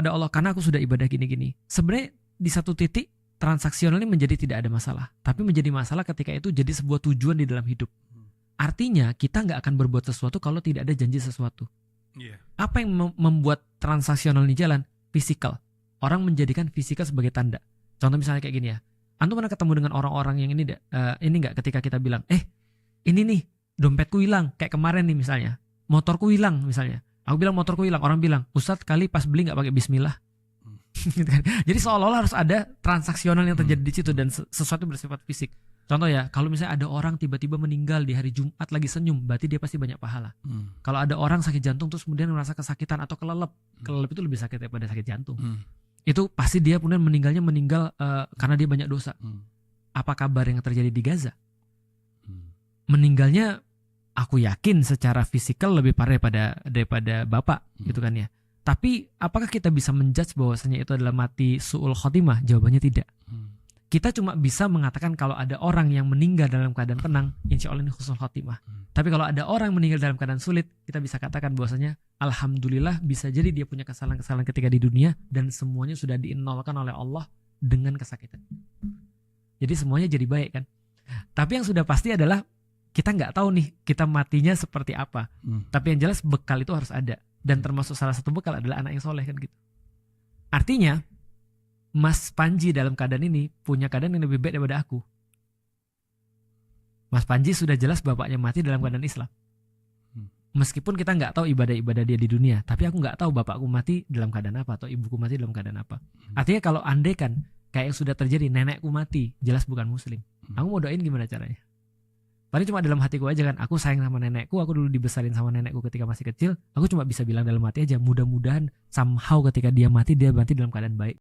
kepada Allah karena aku sudah ibadah gini-gini. Sebenarnya di satu titik transaksional ini menjadi tidak ada masalah, tapi menjadi masalah ketika itu jadi sebuah tujuan di dalam hidup. Artinya kita nggak akan berbuat sesuatu kalau tidak ada janji sesuatu. Apa yang membuat transaksional ini jalan? Fisikal. Orang menjadikan fisikal sebagai tanda. Contoh misalnya kayak gini ya. Antum pernah ketemu dengan orang-orang yang ini nggak ketika kita bilang, ini nih dompetku hilang, kayak kemarin nih misalnya, motorku hilang misalnya. Aku bilang motorku hilang, orang bilang, Ustadz kali pas beli nggak pakai bismillah. Gitu kan. Jadi seolah-olah harus ada transaksional yang terjadi di situ dan sesuatu bersifat fisik. Contoh ya, kalau misalnya ada orang tiba-tiba meninggal di hari Jumat lagi senyum, berarti dia pasti banyak pahala. Kalau ada orang sakit jantung terus kemudian merasa kesakitan atau kelelep itu lebih sakit daripada sakit jantung. Itu pasti dia kemudian meninggal karena dia banyak dosa. Apa kabar yang terjadi di Gaza? Meninggalnya aku yakin secara fisikal lebih parah daripada bapak, gitu kan ya. Tapi apakah kita bisa menjudge bahwasanya itu adalah mati su'ul khotimah? Jawabannya tidak. Kita cuma bisa mengatakan kalau ada orang yang meninggal dalam keadaan tenang, insya Allah ini husnul khotimah. Tapi kalau ada orang meninggal dalam keadaan sulit, kita bisa katakan bahwasanya alhamdulillah bisa jadi dia punya kesalahan-kesalahan ketika di dunia dan semuanya sudah dinolkan oleh Allah dengan kesakitan. Jadi semuanya jadi baik kan. Tapi yang sudah pasti adalah kita nggak tahu nih kita matinya seperti apa. Tapi yang jelas bekal itu harus ada. Dan termasuk salah satu bekal adalah anak yang soleh kan gitu. Artinya Mas Panji dalam keadaan ini punya keadaan yang lebih baik daripada aku. Mas Panji sudah jelas bapaknya mati dalam keadaan Islam. Meskipun kita nggak tahu ibadah-ibadah dia di dunia, tapi aku nggak tahu bapakku mati dalam keadaan apa atau ibuku mati dalam keadaan apa. Artinya kalau andai kan kayak yang sudah terjadi, nenekku mati, jelas bukan muslim. Aku mau doain gimana caranya? Paling cuma dalam hatiku aja kan, aku sayang sama nenekku, aku dulu dibesarin sama nenekku ketika masih kecil, aku cuma bisa bilang dalam hati aja, mudah-mudahan somehow ketika dia mati dalam keadaan baik.